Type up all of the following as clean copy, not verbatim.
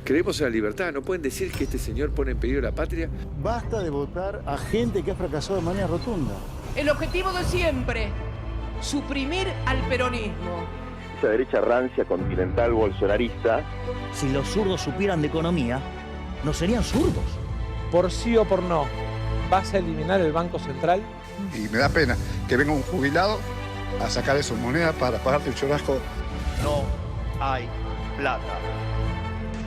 Creemos en la libertad, no pueden decir que este señor pone en peligro la patria. Basta de votar a gente que ha fracasado de manera rotunda. El objetivo de siempre, suprimir al peronismo. Esa derecha rancia, continental, bolsonarista. Si los zurdos supieran de economía, no serían zurdos. Por sí o por no, ¿vas a eliminar el Banco Central? Y me da pena que venga un jubilado a sacar esas monedas para pagarte el churrasco. No hay plata.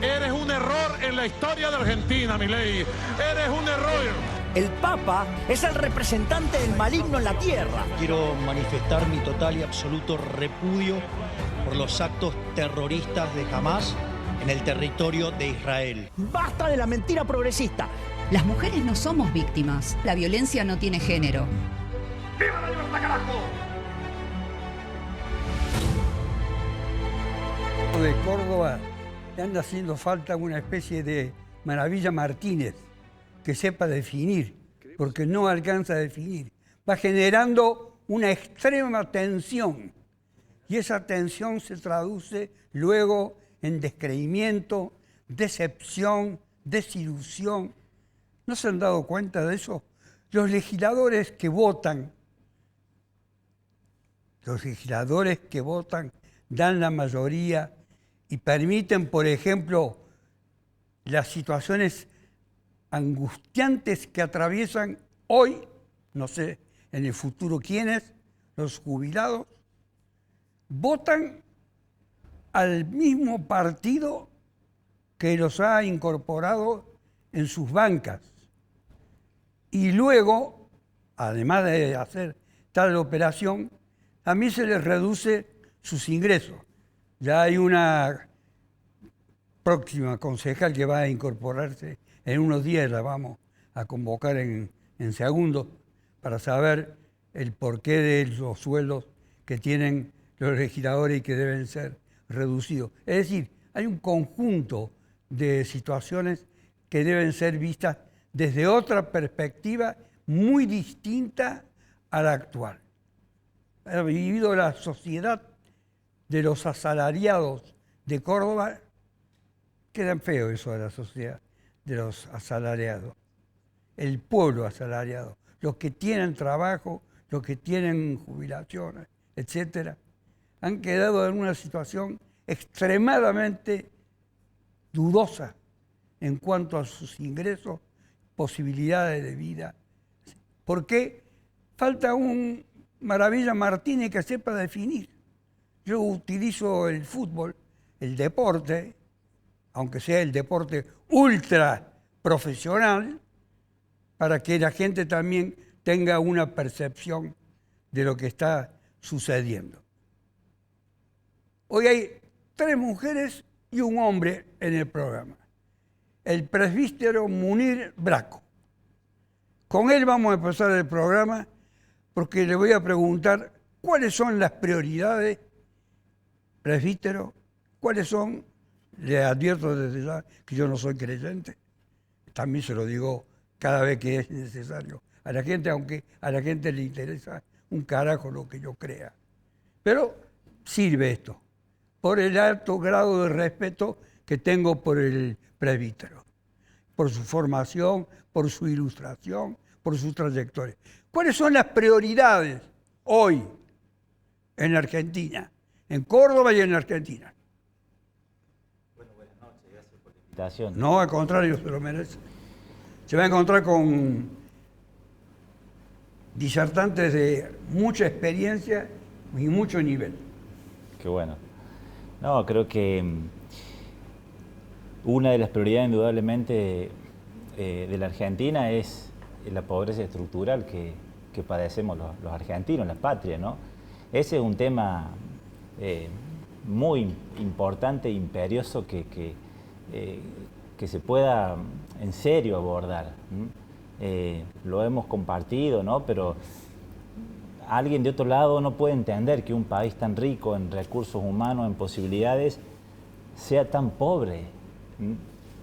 Eres un error en la historia de Argentina, Milei. Eres un error. El Papa es el representante del maligno en la tierra. Quiero manifestar mi total y absoluto repudio por los actos terroristas de Hamás en el territorio de Israel. ¡Basta de la mentira progresista! Las mujeres no somos víctimas. La violencia no tiene género. ¡Viva la libertad, carajo! De Córdoba le anda haciendo falta una especie de Maravilla Martínez que sepa definir, porque no alcanza a definir. Va generando una extrema tensión y esa tensión se traduce luego en descreimiento, decepción, desilusión. ¿No se han dado cuenta de eso? Los legisladores que votan dan la mayoría y permiten, por ejemplo, las situaciones angustiantes que atraviesan hoy, no sé, en el futuro quiénes, los jubilados, votan al mismo partido que los ha incorporado en sus bancas. Y luego, además de hacer tal operación, a mí se les reduce sus ingresos. Ya hay una próxima concejal que va a incorporarse en unos días, la vamos a convocar en segundo para saber el porqué de los sueldos que tienen los legisladores y que deben ser reducidos. Es decir, hay un conjunto de situaciones que deben ser vistas desde otra perspectiva muy distinta a la actual. Ha vivido la sociedad de los asalariados de Córdoba, quedan feo eso de la sociedad de los asalariados. El pueblo asalariado, los que tienen trabajo, los que tienen jubilaciones, etcétera, han quedado en una situación extremadamente dudosa en cuanto a sus ingresos, posibilidades de vida. Porque falta un Maravilla Martínez que sepa definir. Yo utilizo el fútbol, el deporte, aunque sea el deporte ultra profesional, para que la gente también tenga una percepción de lo que está sucediendo. Hoy hay 3 mujeres y un hombre en el programa. El presbítero Munir Braco. Con él vamos a empezar el programa porque le voy a preguntar cuáles son las prioridades, presbítero, cuáles son, le advierto desde ya que yo no soy creyente, también se lo digo cada vez que es necesario a la gente, aunque a la gente le interesa un carajo lo que yo crea. Pero sirve esto, por el alto grado de respeto que tengo por el presbítero, por su formación, por su ilustración, por su trayectoria. ¿Cuáles son las prioridades hoy en Argentina, en Córdoba y en Argentina? Bueno, buenas noches, gracias por la invitación. No, al contrario, se lo merece. Se va a encontrar con disertantes de mucha experiencia y mucho nivel. Qué bueno. No, creo que una de las prioridades indudablemente de la Argentina es la pobreza estructural que padecemos los argentinos, la patria, ¿no? Ese es un tema muy importante e imperioso que se pueda en serio abordar. Lo hemos compartido, ¿no? Pero alguien de otro lado no puede entender que un país tan rico en recursos humanos, en posibilidades, sea tan pobre.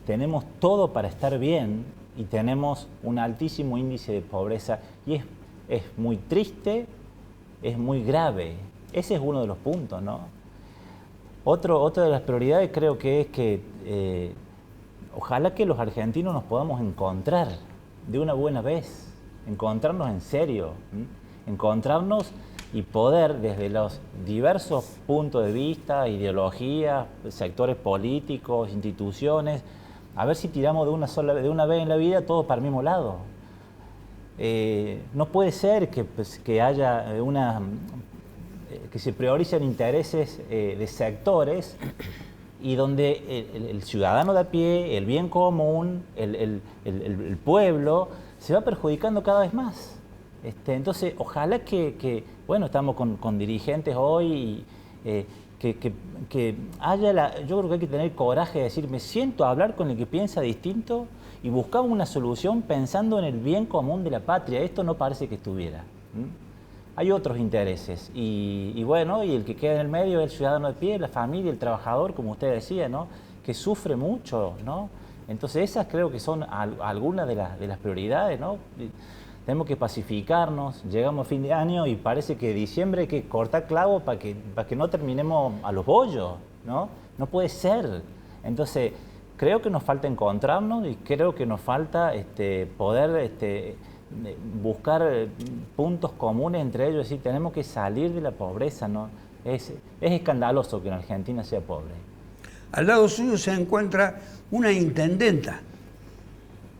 Tenemos todo para estar bien y tenemos un altísimo índice de pobreza y es muy triste, es muy grave Ese es uno de los puntos, ¿no? Otra de las prioridades creo que es que ojalá que los argentinos nos podamos encontrar de una buena vez, encontrarnos en serio, encontrarnos y poder desde los diversos puntos de vista, ideologías, sectores políticos, instituciones, a ver si tiramos de una vez en la vida todos para el mismo lado. No puede ser que haya que se prioricen intereses de sectores y donde el ciudadano de a pie, el bien común, el pueblo, se va perjudicando cada vez más. Entonces, ojalá bueno, estamos con dirigentes hoy, que haya yo creo que hay que tener coraje de decir, me siento a hablar con el que piensa distinto y buscamos una solución pensando en el bien común de la patria. Esto no parece que estuviera. Hay otros intereses y bueno, y el que queda en el medio es el ciudadano de pie, la familia, el trabajador, como usted decía, ¿no? Que sufre mucho, ¿no? Entonces esas creo que son algunas de las prioridades, ¿no? Tenemos que pacificarnos, llegamos a fin de año y parece que diciembre hay que cortar clavo para que no terminemos a los bollos, ¿no? No puede ser. Entonces, creo que nos falta encontrarnos y creo que nos falta poder buscar puntos comunes entre ellos, es decir, tenemos que salir de la pobreza, ¿no? Es escandaloso que en Argentina sea pobre. Al lado suyo se encuentra una intendenta,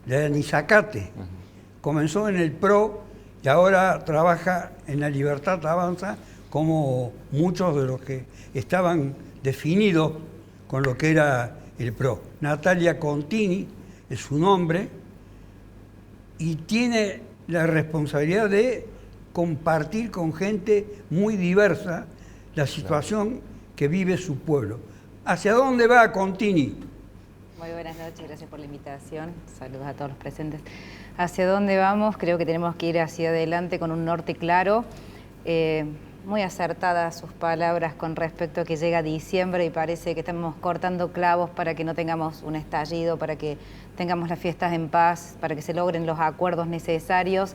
la de Nizacate. Comenzó en el PRO y ahora trabaja en la Libertad Avanza, como muchos de los que estaban definidos con lo que era el PRO. Natalia Contini es su nombre y tiene la responsabilidad de compartir con gente muy diversa la situación que vive su pueblo. ¿Hacia dónde va Contini? Muy buenas noches, gracias por la invitación. Saludos a todos los presentes. ¿Hacia dónde vamos? Creo que tenemos que ir hacia adelante con un norte claro. Muy acertadas sus palabras con respecto a que llega diciembre y parece que estamos cortando clavos para que no tengamos un estallido, para que tengamos las fiestas en paz, para que se logren los acuerdos necesarios.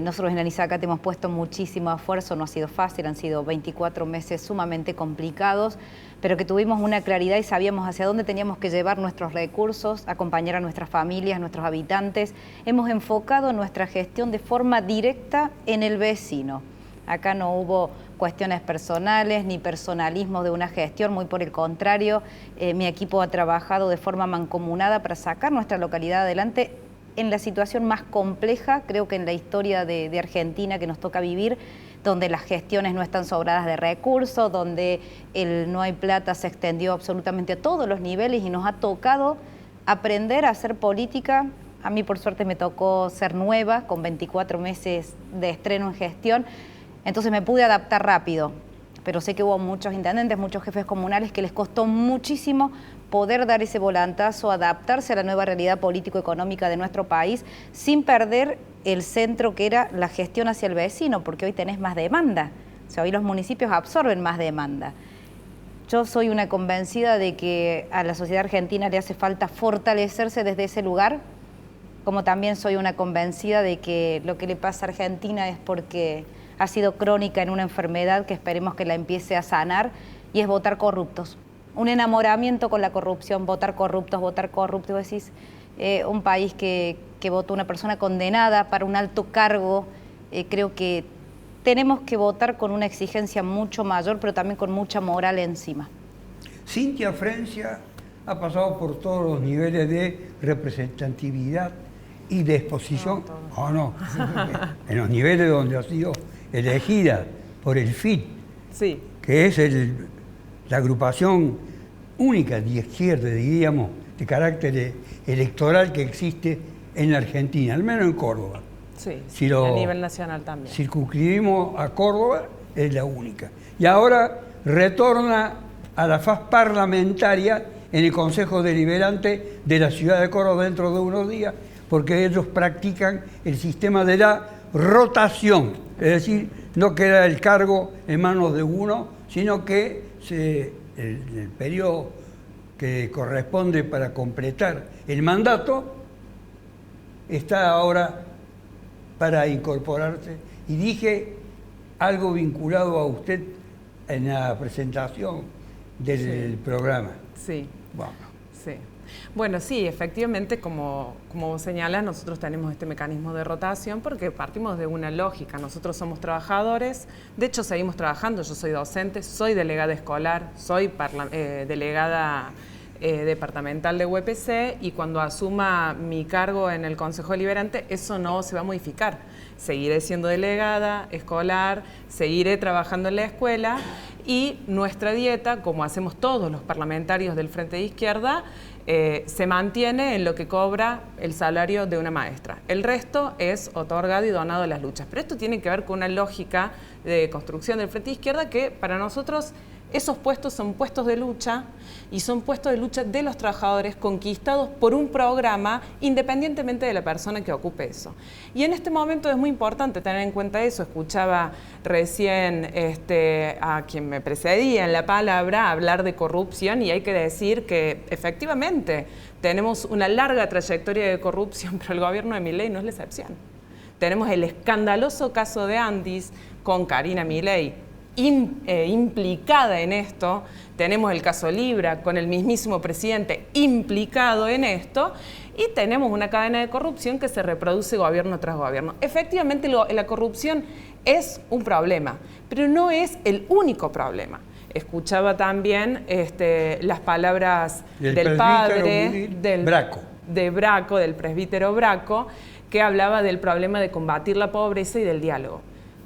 Nosotros en Anizacate hemos puesto muchísimo esfuerzo, no ha sido fácil, han sido 24 meses sumamente complicados, pero que tuvimos una claridad y sabíamos hacia dónde teníamos que llevar nuestros recursos, acompañar a nuestras familias, nuestros habitantes. Hemos enfocado nuestra gestión de forma directa en el vecino. Acá no hubo cuestiones personales ni personalismo de una gestión, muy por el contrario, mi equipo ha trabajado de forma mancomunada para sacar nuestra localidad adelante en la situación más compleja, creo que en la historia de Argentina que nos toca vivir, donde las gestiones no están sobradas de recursos, donde el no hay plata se extendió absolutamente a todos los niveles y nos ha tocado aprender a hacer política. A mí por suerte me tocó ser nueva, con 24 meses de estreno en gestión, entonces me pude adaptar rápido, pero sé que hubo muchos intendentes, muchos jefes comunales que les costó muchísimo poder dar ese volantazo, adaptarse a la nueva realidad político-económica de nuestro país sin perder el centro que era la gestión hacia el vecino, porque hoy tenés más demanda, o sea, hoy los municipios absorben más demanda. Yo soy una convencida de que a la sociedad argentina le hace falta fortalecerse desde ese lugar, como también soy una convencida de que lo que le pasa a Argentina es porque ha sido crónica en una enfermedad que esperemos que la empiece a sanar, y es votar corruptos. Un enamoramiento con la corrupción, votar corruptos, decís, un país que votó una persona condenada para un alto cargo, creo que tenemos que votar con una exigencia mucho mayor, pero también con mucha moral encima. Cintia Frencia ha pasado por todos los niveles de representatividad y de exposición, en los niveles donde ha sido elegida por el FIT, sí, que es la agrupación única de izquierda, diríamos, de carácter electoral que existe en la Argentina, al menos en Córdoba. Sí, si a nivel nacional también. Circunscribimos a Córdoba, es la única. Y ahora retorna a la faz parlamentaria en el Consejo Deliberante de la ciudad de Córdoba dentro de unos días, porque ellos practican el sistema de la rotación, es decir, no queda el cargo en manos de uno, sino que el periodo que corresponde para completar el mandato está ahora para incorporarse. Y dije algo vinculado a usted en la presentación del programa. Sí. Bueno. Sí. Bueno, sí, efectivamente, como vos señalas, nosotros tenemos este mecanismo de rotación porque partimos de una lógica. Nosotros somos trabajadores, de hecho seguimos trabajando, yo soy docente, soy delegada escolar, soy delegada departamental de UPC, y cuando asuma mi cargo en el Consejo Deliberante, eso no se va a modificar. Seguiré siendo delegada escolar, seguiré trabajando en la escuela, y nuestra dieta, como hacemos todos los parlamentarios del Frente de Izquierda, se mantiene en lo que cobra el salario de una maestra. El resto es otorgado y donado a las luchas. Pero esto tiene que ver con una lógica de construcción del Frente de Izquierda que para nosotros esos puestos son puestos de lucha, y son puestos de lucha de los trabajadores conquistados por un programa independientemente de la persona que ocupe eso. Y en este momento es muy importante tener en cuenta eso. Escuchaba recién a quien me precedía en la palabra hablar de corrupción, y hay que decir que efectivamente tenemos una larga trayectoria de corrupción, pero el gobierno de Milei no es la excepción. Tenemos el escandaloso caso de Andis con Karina Milei implicada en esto, tenemos el caso Libra con el mismísimo presidente implicado en esto, y tenemos una cadena de corrupción que se reproduce gobierno tras gobierno. Efectivamente, la corrupción es un problema, pero no es el único problema. Escuchaba también las palabras del padre del presbítero Braco, que hablaba del problema de combatir la pobreza y del diálogo.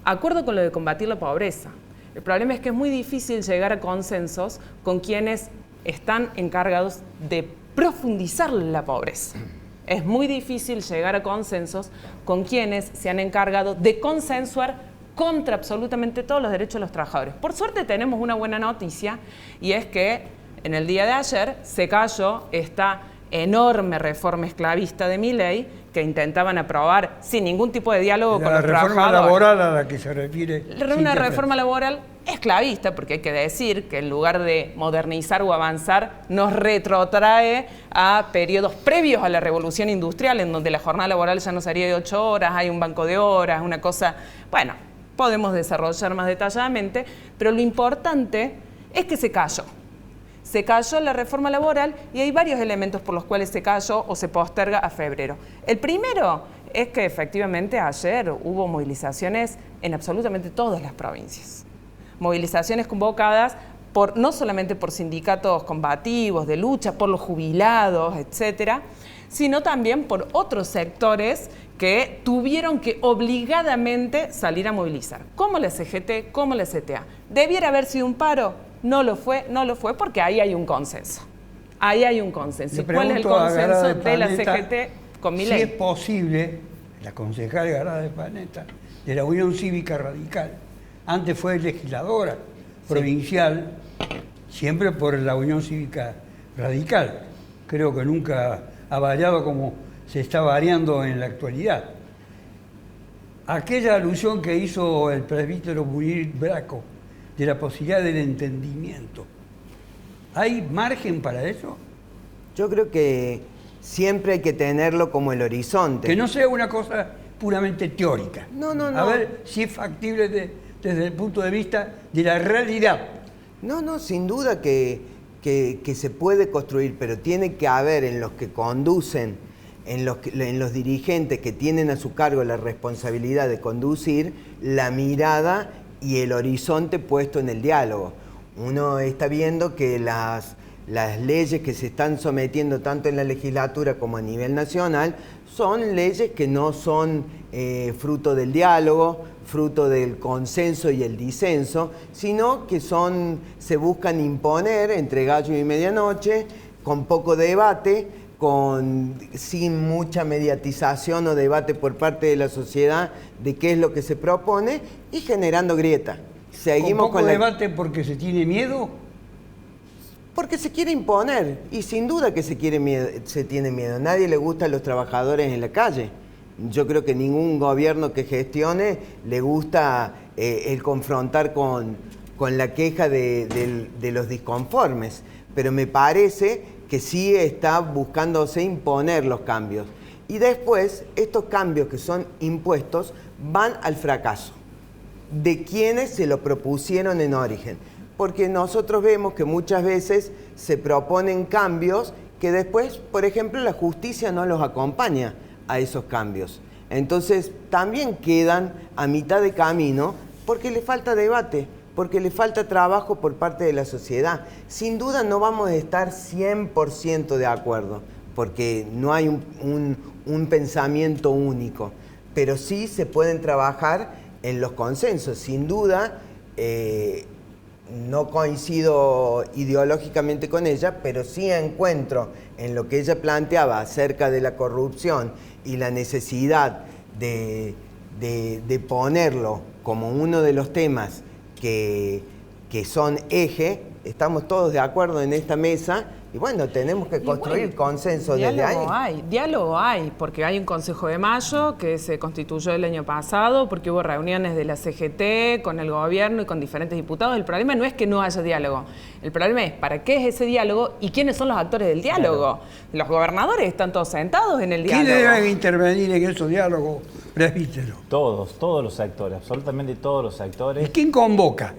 Acuerdo con lo de combatir la pobreza. El problema es que es muy difícil llegar a consensos con quienes están encargados de profundizar la pobreza. Es muy difícil llegar a consensos con quienes se han encargado de consensuar contra absolutamente todos los derechos de los trabajadores. Por suerte tenemos una buena noticia, y es que en el día de ayer se cayó esta enorme reforma esclavista de Milei que intentaban aprobar sin ningún tipo de diálogo con los trabajadores. La reforma laboral a la que se refiere. Una reforma laboral esclavista, porque hay que decir que en lugar de modernizar o avanzar, nos retrotrae a periodos previos a la revolución industrial, en donde la jornada laboral ya no sería de 8 horas, hay un banco de horas, una cosa... Bueno, podemos desarrollar más detalladamente, pero lo importante es que se cayó. Se cayó la reforma laboral, y hay varios elementos por los cuales se cayó o se posterga a febrero. El primero es que efectivamente ayer hubo movilizaciones en absolutamente todas las provincias. Movilizaciones convocadas no solamente por sindicatos combativos, de lucha, por los jubilados, etcétera, sino también por otros sectores que tuvieron que obligadamente salir a movilizar, como la CGT, como la CTA. ¿Debiera haber sido un paro? No lo fue porque ahí hay un consenso. Ahí hay un consenso. ¿Cuál es el consenso de la CGT con Milei? Si es posible, la concejal Garada de Planeta, de la Unión Cívica Radical, antes fue legisladora provincial, siempre por la Unión Cívica Radical. Creo que nunca ha variado como se está variando en la actualidad. Aquella alusión que hizo el presbítero Munir Braco de la posibilidad del entendimiento, ¿hay margen para eso? Yo creo que siempre hay que tenerlo como el horizonte. Que no sea una cosa puramente teórica. No. A ver si es factible desde el punto de vista de la realidad. No, sin duda que se puede construir, pero tiene que haber en los que conducen, en los dirigentes que tienen a su cargo la responsabilidad de conducir, la mirada y el horizonte puesto en el diálogo. Uno está viendo que las leyes que se están sometiendo tanto en la legislatura como a nivel nacional son leyes que no son fruto del diálogo, fruto del consenso y el disenso, sino que se buscan imponer entre gallo y medianoche, con poco debate, sin mucha mediatización o debate por parte de la sociedad de qué es lo que se propone, y generando grieta. Seguimos ¿Con poco debate porque se tiene miedo? Porque se quiere imponer, y sin duda que se tiene miedo. Nadie le gusta a los trabajadores en la calle. Yo creo que ningún gobierno que gestione le gusta el confrontar con la queja de los disconformes, pero me parece que sí está buscándose imponer los cambios. Y después, estos cambios que son impuestos van al fracaso. de quienes se lo propusieron en origen. Porque nosotros vemos que muchas veces se proponen cambios que después, por ejemplo, la justicia no los acompaña a esos cambios. Entonces, también quedan a mitad de camino porque le falta debate, porque le falta trabajo por parte de la sociedad. Sin duda no vamos a estar 100% de acuerdo, porque no hay un pensamiento único, pero sí se pueden trabajar en los consensos. Sin duda, no coincido ideológicamente con ella, pero sí encuentro en lo que ella planteaba acerca de la corrupción y la necesidad de ponerlo como uno de los temas que son eje. Estamos todos de acuerdo en esta mesa y bueno, tenemos que construir consenso desde ahí. Diálogo hay, porque hay un Consejo de Mayo que se constituyó el año pasado, porque hubo reuniones de la CGT con el gobierno y con diferentes diputados. El problema no es que no haya diálogo, el problema es para qué es ese diálogo y quiénes son los actores del diálogo. Claro. Los gobernadores están todos sentados en el diálogo. ¿Quiénes deben intervenir en esos diálogos, presbítero? Todos los sectores, absolutamente todos los sectores. ¿Y quién convoca?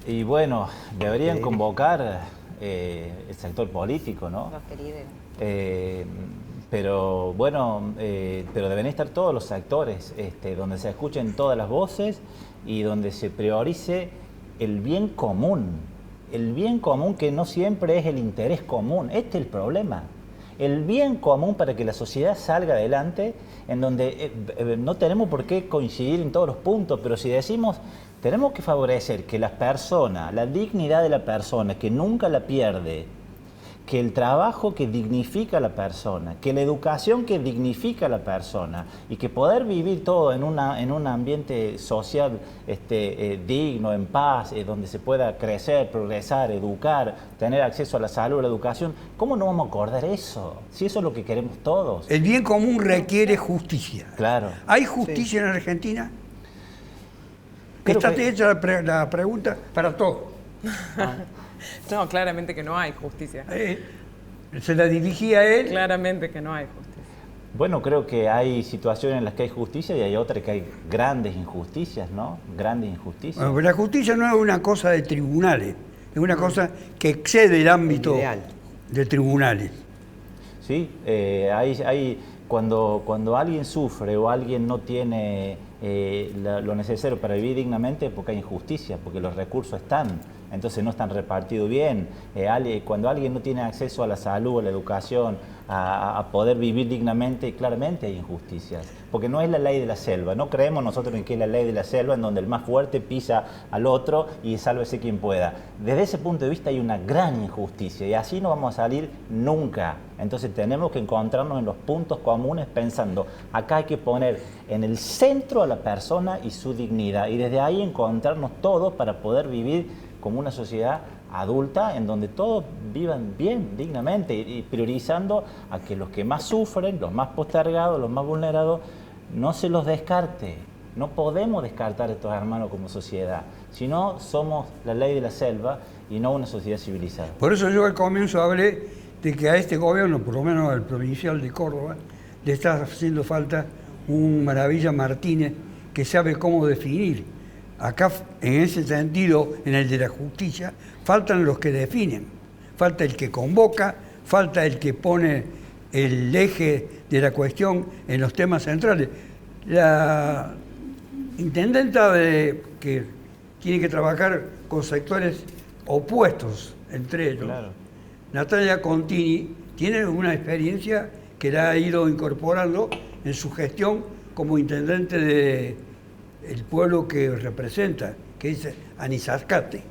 Y bueno, deberían convocar el sector político, ¿no? Pero bueno, pero deben estar todos los sectores, donde se escuchen todas las voces y donde se priorice el bien común que no siempre es el interés común. Este es el problema. El bien común para que la sociedad salga adelante, en donde no tenemos por qué coincidir en todos los puntos, pero si decimos tenemos que favorecer que las personas, la dignidad de la persona, que nunca la pierde, que el trabajo que dignifica a la persona, que la educación que dignifica a la persona y que poder vivir todo en un ambiente social digno, en paz, donde se pueda crecer, progresar, educar, tener acceso a la salud, a la educación, ¿cómo no vamos a acordar eso? Si eso es lo que queremos todos. El bien común requiere justicia. Claro. ¿Hay justicia en Argentina? Está hecha la pregunta para todos. No, claramente que no hay justicia. ¿Se la dirigía a él? Claramente que no hay justicia. Bueno, creo que hay situaciones en las que hay justicia y hay otras que hay grandes injusticias, ¿no? Grandes injusticias. Bueno, pero la justicia no es una cosa de tribunales, es una cosa que excede el ámbito de tribunales. Sí, cuando alguien sufre o alguien no tiene lo necesario para vivir dignamente, porque hay injusticia, porque los recursos están, entonces no están repartidos bien. Cuando alguien no tiene acceso a la salud, a la educación, a poder vivir dignamente, claramente hay injusticias, porque no es la ley de la selva. No creemos nosotros en que es la ley de la selva, en donde el más fuerte pisa al otro y sálvese quien pueda. Desde ese punto de vista hay una gran injusticia y así no vamos a salir nunca. Entonces tenemos que encontrarnos en los puntos comunes pensando, acá hay que poner en el centro a la persona y su dignidad y desde ahí encontrarnos todos para poder vivir como una sociedad adulta en donde todos vivan bien, dignamente y priorizando a que los que más sufren, los más postergados, los más vulnerados, no se los descarte. No podemos descartar a estos hermanos como sociedad, si no somos la ley de la selva y no una sociedad civilizada. Por eso yo al comienzo hablé de que a este gobierno, por lo menos al provincial de Córdoba, le está haciendo falta un Maravilla Martínez que sabe cómo definir. Acá, en ese sentido, en el de la justicia, faltan los que definen. Falta el que convoca, falta el que pone el eje de la cuestión en los temas centrales. La intendenta que tiene que trabajar con sectores opuestos entre ellos, claro. Natalia Contini, tiene una experiencia que la ha ido incorporando en su gestión como intendente del pueblo que representa, que es Anisarcate.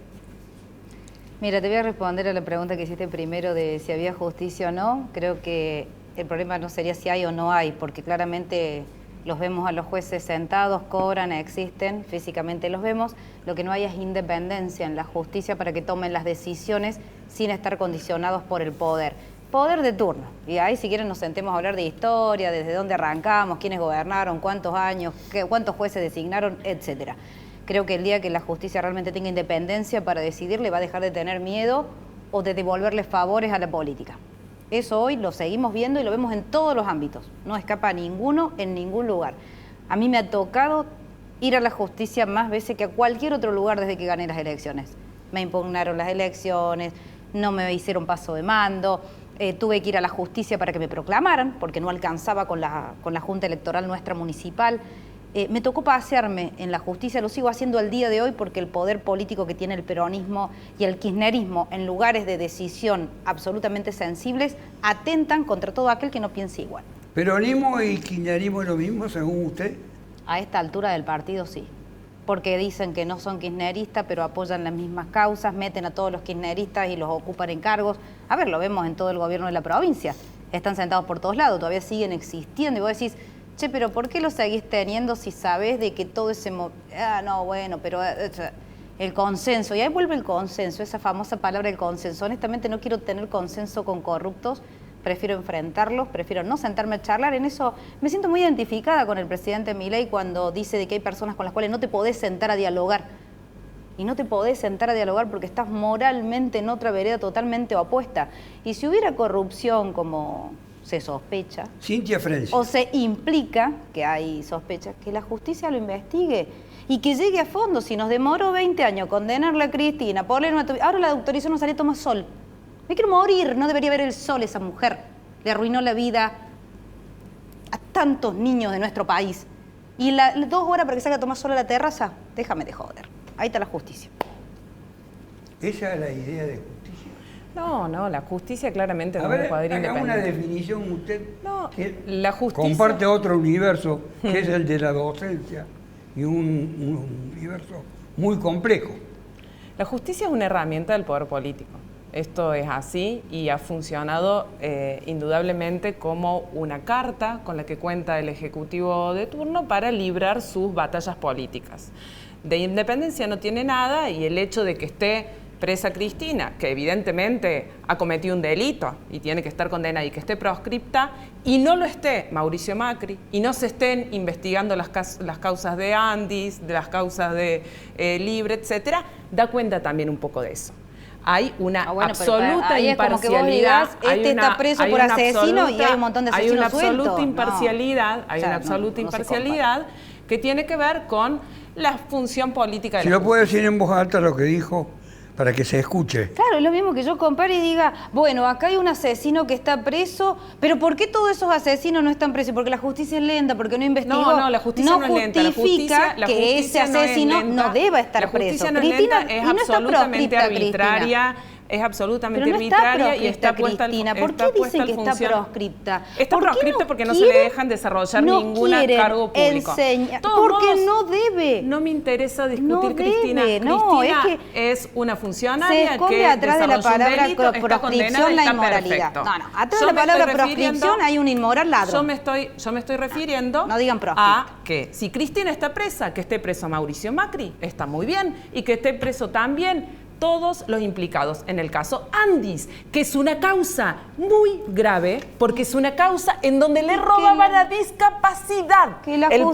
Mira, te voy a responder a la pregunta que hiciste primero de si había justicia o no. Creo que el problema no sería si hay o no hay, porque claramente los vemos a los jueces sentados, cobran, existen, físicamente los vemos. Lo que no hay es independencia en la justicia para que tomen las decisiones sin estar condicionados por el poder. Poder de turno. Y ahí si quieren nos sentemos a hablar de historia, desde dónde arrancamos, quiénes gobernaron, cuántos años, cuántos jueces designaron, etcétera. Creo que el día que la justicia realmente tenga independencia para decidir, le va a dejar de tener miedo o de devolverle favores a la política. Eso hoy lo seguimos viendo y lo vemos en todos los ámbitos. No escapa a ninguno en ningún lugar. A mí me ha tocado ir a la justicia más veces que a cualquier otro lugar desde que gané las elecciones. Me impugnaron las elecciones, no me hicieron paso de mando, tuve que ir a la justicia para que me proclamaran, porque no alcanzaba con la Junta Electoral nuestra municipal. Me tocó pasearme en la justicia, lo sigo haciendo al día de hoy porque el poder político que tiene el peronismo y el kirchnerismo en lugares de decisión absolutamente sensibles atentan contra todo aquel que no piense igual. ¿Peronismo y kirchnerismo es lo mismo, según usted? A esta altura del partido sí, porque dicen que no son kirchneristas, pero apoyan las mismas causas, meten a todos los kirchneristas y los ocupan en cargos. A ver, lo vemos en todo el gobierno de la provincia, están sentados por todos lados, todavía siguen existiendo y vos decís, che, pero ¿por qué lo seguís teniendo si sabés de que todo ese... no, bueno, pero el consenso, y ahí vuelve el consenso, esa famosa palabra del consenso. Honestamente no quiero tener consenso con corruptos, prefiero enfrentarlos, prefiero no sentarme a charlar. En eso me siento muy identificada con el presidente Milei cuando dice de que hay personas con las cuales no te podés sentar a dialogar. Y no te podés sentar a dialogar porque estás moralmente en otra vereda totalmente opuesta. Y si hubiera corrupción como se sospecha, Cintia French, o se implica que hay sospechas, que la justicia lo investigue y que llegue a fondo. Si nos demoró 20 años condenarla a Cristina, ahora la autorización no sale, toma sol. Me quiero morir, no debería ver el sol esa mujer. Le arruinó la vida a tantos niños de nuestro país. Y 2 horas para que salga a tomar sol a la terraza, déjame de joder. Ahí está la justicia. ¿Esa es la idea de justicia? No, la justicia claramente a no ver, puede ir haga independiente. una definición usted. No, que la justicia... comparte otro universo, que es el de la docencia, y un universo muy complejo. La justicia es una herramienta del poder político. Esto es así y ha funcionado indudablemente como una carta con la que cuenta el Ejecutivo de turno para librar sus batallas políticas. De independencia no tiene nada y el hecho de que esté presa Cristina, que evidentemente ha cometido un delito y tiene que estar condenada y que esté proscripta, y no lo esté Mauricio Macri, y no se estén investigando las causas de Andis, de las causas de Libre, etcétera, da cuenta también un poco de eso. Hay una absoluta imparcialidad. Este está preso por asesino y hay un montón de asesinos sueltos. Hay una absoluta imparcialidad, hay una absoluta imparcialidad que tiene que ver con la función política de la justicia. Si lo puede decir en voz alta lo que dijo, para que se escuche. Claro, es lo mismo que yo compare y diga, bueno, acá hay un asesino que está preso, pero ¿por qué todos esos asesinos no están presos? Porque la justicia es lenta, porque no investigó. No, la justicia no es lenta. La justifica que ese asesino no deba estar preso. La justicia no es lenta, es absolutamente arbitraria. Es absolutamente arbitraria y está puesta al funcionamiento. ¿Por qué dicen que está proscripta? Está proscripta porque no se le dejan desarrollar ningún cargo público. Porque no debe. No me interesa discutir, Cristina. Cristina es una funcionaria que atrás de la palabra delito, proscripción la inmoralidad. Atrás de la palabra proscripción hay un inmoral ladrón. Yo me estoy refiriendo a que si Cristina está presa, que esté preso Mauricio Macri, está muy bien, y que esté preso también todos los implicados en el caso Andis, que es una causa muy grave, porque es una causa en donde le robaban la discapacidad. El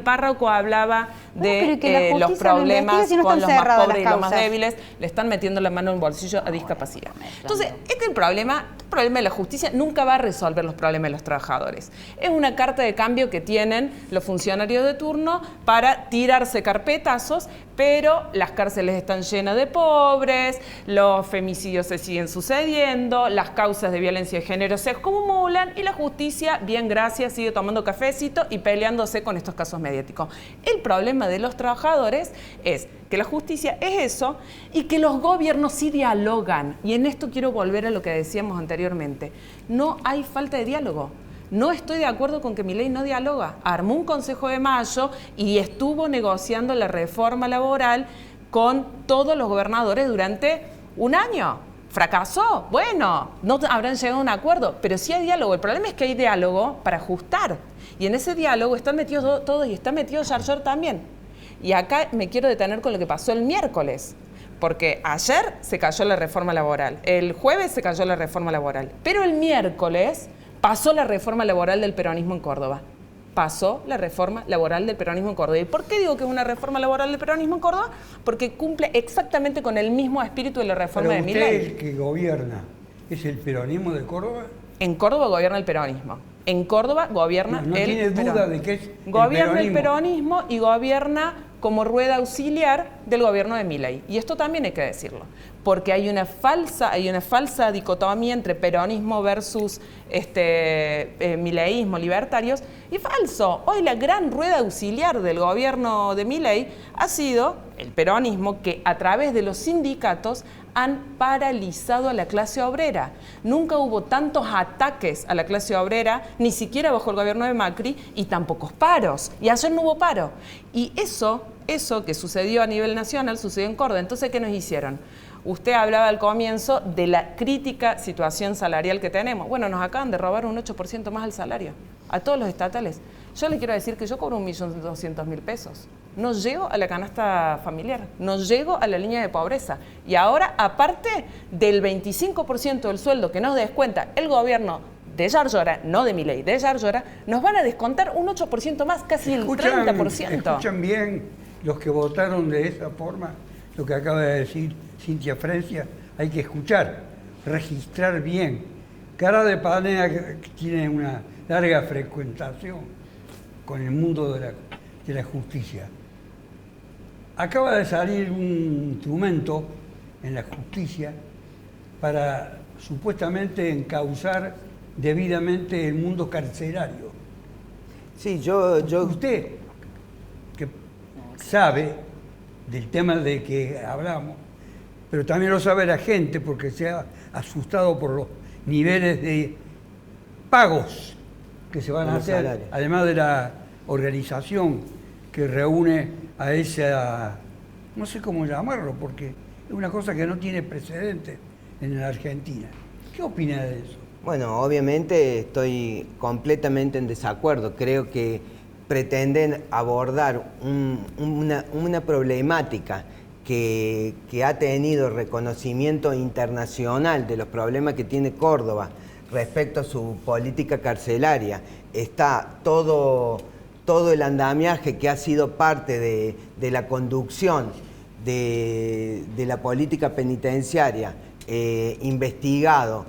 párroco hablaba de los problemas con los más pobres y los más débiles, le están metiendo la mano en el bolsillo a discapacidad. Entonces, este es el problema de la justicia nunca va a resolver los problemas de los trabajadores. Es una carta de cambio que tienen los funcionarios de turno para tirarse carpetazos, pero las cárceles están llenas de pobres, los femicidios se siguen sucediendo, las causas de violencia de género se acumulan y la justicia, bien gracias, sigue tomando cafecito y peleándose con estos casos mediáticos. El problema de los trabajadores es que la justicia es eso y que los gobiernos sí dialogan. Y en esto quiero volver a lo que decíamos anteriormente. No hay falta de diálogo. No estoy de acuerdo con que Milei no dialoga. Armó un Consejo de Mayo y estuvo negociando la reforma laboral con todos los gobernadores durante un año. ¿Fracasó? Bueno, no habrán llegado a un acuerdo, pero sí hay diálogo. El problema es que hay diálogo para ajustar. Y en ese diálogo están metidos todos y está metido Yarlor también. Y acá me quiero detener con lo que pasó el miércoles. Porque ayer se cayó la reforma laboral, el jueves se cayó la reforma laboral, pero el miércoles pasó la reforma laboral del peronismo en Córdoba. Pasó la reforma laboral del peronismo en Córdoba. ¿Y por qué digo que es una reforma laboral del peronismo en Córdoba? Porque cumple exactamente con el mismo espíritu de la reforma de Milei. ¿Pero usted el que gobierna es el peronismo de Córdoba? En Córdoba gobierna el peronismo. En Córdoba gobierna no tiene duda de que es gobierna el peronismo y gobierna como rueda auxiliar del gobierno de Milei. Y esto también hay que decirlo, porque hay una falsa dicotomía entre peronismo versus mileísmo, libertarios, y falso. Hoy la gran rueda auxiliar del gobierno de Milei ha sido el peronismo, que a través de los sindicatos han paralizado a la clase obrera. Nunca hubo tantos ataques a la clase obrera, ni siquiera bajo el gobierno de Macri, y tan pocos paros. Y ayer no hubo paro. Y eso que sucedió a nivel nacional, sucedió en Córdoba. Entonces, ¿qué nos hicieron? Usted hablaba al comienzo de la crítica situación salarial que tenemos. Bueno, nos acaban de robar un 8% más al salario, a todos los estatales. Yo le quiero decir que yo cobro 1.200.000 pesos. No llego a la canasta familiar, no llego a la línea de pobreza. Y ahora, aparte del 25% del sueldo que nos descuenta el gobierno de Yarlora, no de Milei, de Yarlora, nos van a descontar un 8% más, casi el 30%. Escuchan bien los que votaron de esa forma lo que acaba de decir Cintia Francia. Hay que escuchar, registrar bien. Cara de Panea tiene una larga frecuentación con el mundo de la justicia. Acaba de salir un instrumento en la justicia para supuestamente encauzar debidamente el mundo carcelario. Sí, yo... Usted, que sabe del tema de que hablamos, pero también lo sabe la gente porque se ha asustado por los niveles de pagos que se van a hacer, salarios. Además de la organización que reúne a esa, no sé cómo llamarlo, porque es una cosa que no tiene precedentes en la Argentina. ¿Qué opina de eso? Bueno, obviamente estoy completamente en desacuerdo. Creo que pretenden abordar una problemática que ha tenido reconocimiento internacional de los problemas que tiene Córdoba respecto a su política carcelaria. Está todo el andamiaje que ha sido parte de la conducción de la política penitenciaria investigado.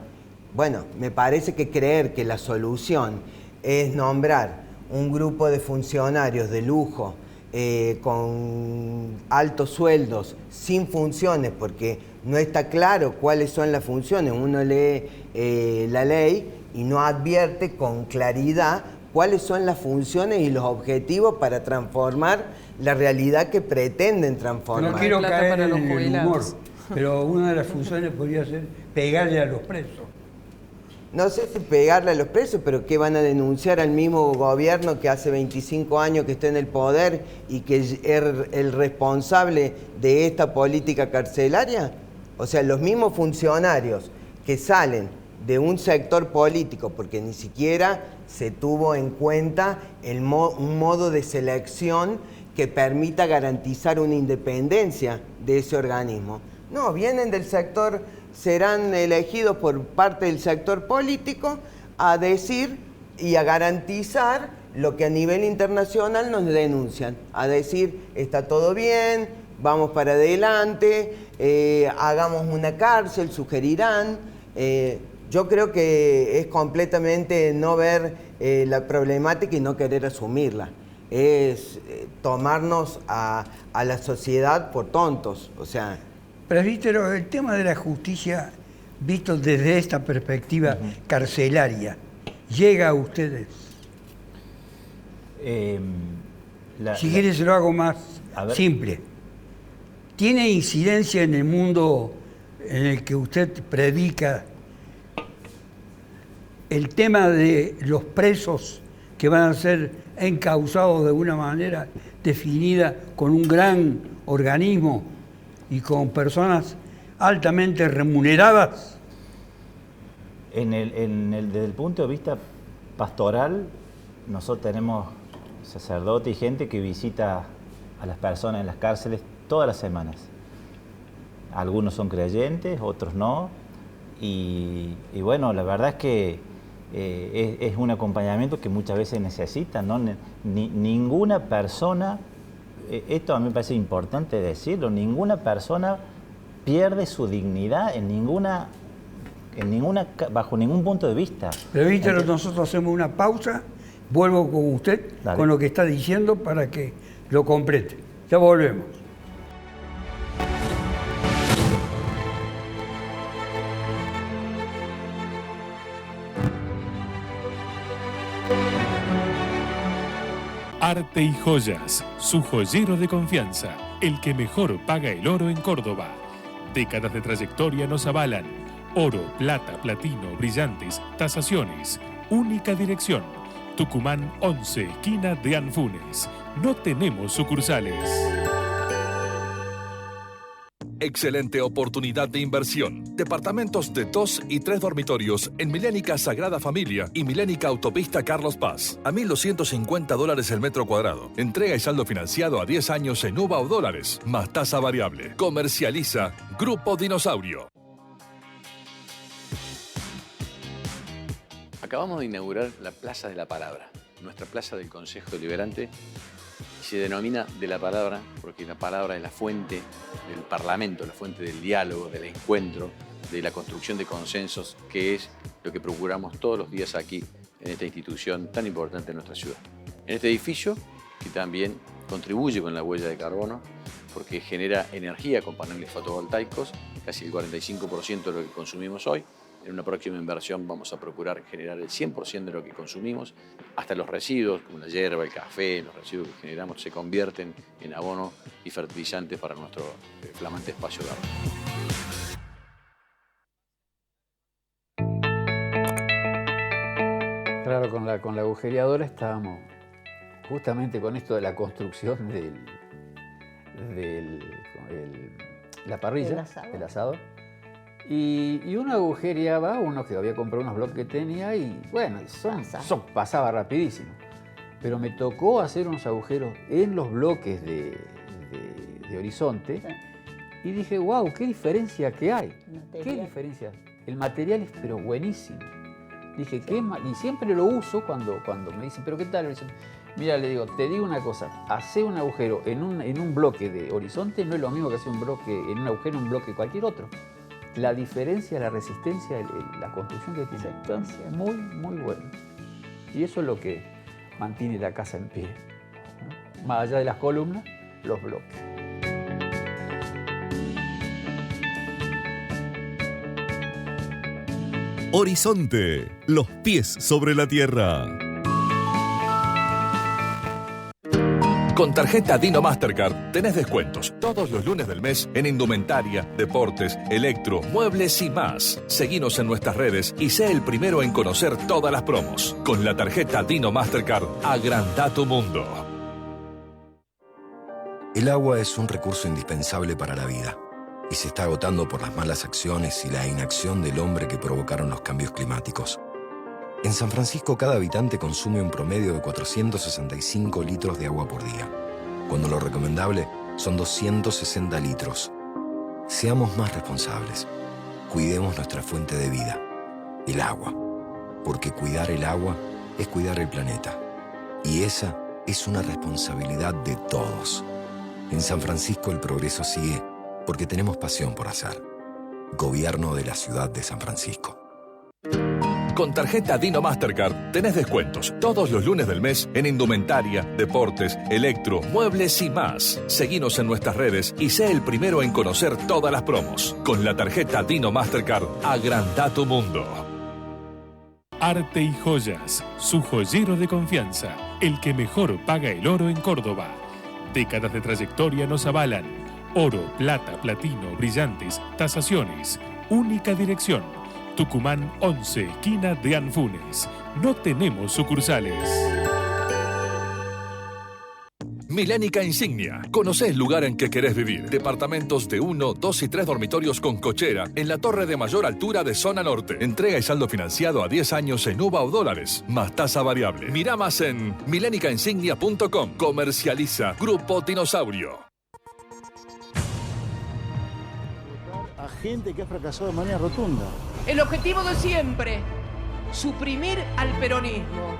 Bueno, me parece que creer que la solución es nombrar un grupo de funcionarios de lujo con altos sueldos, sin funciones, porque no está claro cuáles son las funciones. Uno lee la ley y no advierte con claridad cuáles son las funciones y los objetivos para transformar la realidad que pretenden transformar. No quiero caer en el humor, pero una de las funciones podría ser pegarle a los presos. No sé si pegarle a los presos, pero ¿qué van a denunciar al mismo gobierno que hace 25 años que está en el poder y que es el responsable de esta política carcelaria? O sea, los mismos funcionarios que salen de un sector político, porque ni siquiera se tuvo en cuenta un modo de selección que permita garantizar una independencia de ese organismo. No, vienen del sector, serán elegidos por parte del sector político a decir y a garantizar lo que a nivel internacional nos denuncian, a decir, está todo bien, vamos para adelante, hagamos una cárcel, sugerirán. Yo creo que es completamente no ver la problemática y no querer asumirla. Es tomarnos a la sociedad por tontos, o sea... Presbítero, el tema de la justicia, visto desde esta perspectiva carcelaria, ¿llega a ustedes? Si quieres se lo hago más simple. ¿Tiene incidencia en el mundo en el que usted predica el tema de los presos que van a ser encausados de una manera definida con un gran organismo y con personas altamente remuneradas? Desde el punto de vista pastoral, nosotros tenemos sacerdotes y gente que visita a las personas en las cárceles todas las semanas. Algunos son creyentes, otros no. Y bueno, la verdad es que es un acompañamiento que muchas veces necesitan, ¿no? Ninguna persona... Esto a mí me parece importante decirlo, ninguna persona pierde su dignidad en ninguna bajo ningún punto de vista. Pero nosotros hacemos una pausa, vuelvo con usted, Dale. con lo que está diciendo para que lo complete. Ya volvemos. Arte y Joyas, su joyero de confianza, el que mejor paga el oro en Córdoba. Décadas de trayectoria nos avalan. Oro, plata, platino, brillantes, tasaciones. Única dirección. Tucumán 11, esquina de Anfunes. No tenemos sucursales. Excelente oportunidad de inversión. Departamentos de 2 y 3 dormitorios en Milénica Sagrada Familia y Milénica Autopista Carlos Paz. A $1.250 el metro cuadrado. Entrega y saldo financiado a 10 años en UVA o dólares, más tasa variable. Comercializa Grupo Dinosaurio. Acabamos de inaugurar la Plaza de la Palabra, nuestra plaza del Consejo Deliberante. Se denomina de la palabra porque la palabra es la fuente del Parlamento, la fuente del diálogo, del encuentro, de la construcción de consensos, que es lo que procuramos todos los días aquí en esta institución tan importante en nuestra ciudad. En este edificio, que también contribuye con la huella de carbono, porque genera energía con paneles fotovoltaicos, casi el 45% de lo que consumimos hoy. En una próxima inversión vamos a procurar generar el 100% de lo que consumimos, hasta los residuos, como la hierba, el café, los residuos que generamos se convierten en abono y fertilizante para nuestro flamante espacio verde. Claro, con la agujereadora estábamos justamente con esto de la construcción la parrilla, del asador. Y uno agujereaba, uno que había comprado unos bloques que tenía y bueno, pasaba rapidísimo. Pero me tocó hacer unos agujeros en los bloques de horizonte y dije, wow, qué diferencia que hay. Qué diferencia. El material es pero buenísimo. Dije, y siempre lo uso cuando me dicen, pero ¿qué tal? Mira, le digo, te digo una cosa, hacer un agujero en un bloque de horizonte no es lo mismo que hacer un agujero en un bloque cualquier otro. La diferencia, la resistencia, la construcción que tiene es muy, muy buena. Y eso es lo que mantiene la casa en pie, ¿no? Más allá de las columnas, los bloques. Horizonte, los pies sobre la tierra. Con tarjeta Dino Mastercard tenés descuentos todos los lunes del mes en indumentaria, deportes, electro, muebles y más. Seguinos en nuestras redes y sé el primero en conocer todas las promos. Con la tarjeta Dino Mastercard, agranda tu mundo. El agua es un recurso indispensable para la vida y se está agotando por las malas acciones y la inacción del hombre que provocaron los cambios climáticos. En San Francisco, cada habitante consume un promedio de 465 litros de agua por día, cuando lo recomendable son 260 litros. Seamos más responsables. Cuidemos nuestra fuente de vida, el agua, porque cuidar el agua es cuidar el planeta. Y esa es una responsabilidad de todos. En San Francisco el progreso sigue porque tenemos pasión por hacer. Gobierno de la Ciudad de San Francisco. Con tarjeta Dino Mastercard tenés descuentos todos los lunes del mes en indumentaria, deportes, electro, muebles y más. Seguinos en nuestras redes y sé el primero en conocer todas las promos. Con la tarjeta Dino Mastercard, agranda tu mundo. Arte y Joyas, su joyero de confianza, el que mejor paga el oro en Córdoba. Décadas de trayectoria nos avalan. Oro, plata, platino, brillantes, tasaciones. Única dirección. Tucumán 11, esquina de Anfunes. No tenemos sucursales. Milénica Insignia. Conocé el lugar en que querés vivir. Departamentos de 1, 2 y 3 dormitorios con cochera en la torre de mayor altura de zona norte. Entrega y saldo financiado a 10 años en UVA o dólares, más tasa variable. Mirá más en milénicainsignia.com. Comercializa Grupo Dinosaurio. A gente que ha fracasado de manera rotunda. El objetivo de siempre, suprimir al peronismo.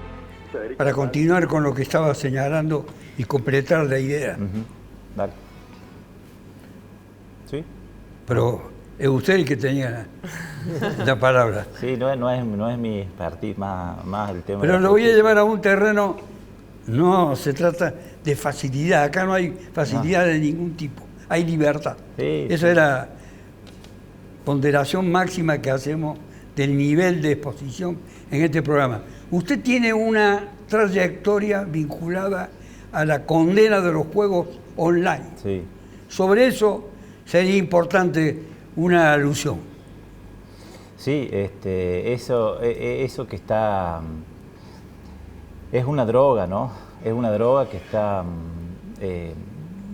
Para continuar con lo que estaba señalando y completar la idea. Vale. ¿Sí? Pero Es usted el que tenía la palabra. Sí, no es mi expertise, más el tema. Pero lo voy a llevar a un terreno, no se trata de facilidad, acá no hay facilidad de ningún tipo, hay libertad. Sí, Esa es la ponderación máxima que hacemos del nivel de exposición en este programa. Usted tiene una trayectoria vinculada a la condena de los juegos online. Sí. Sobre eso sería importante una alusión. Sí, eso que está... Es una droga, ¿no? Es una droga que está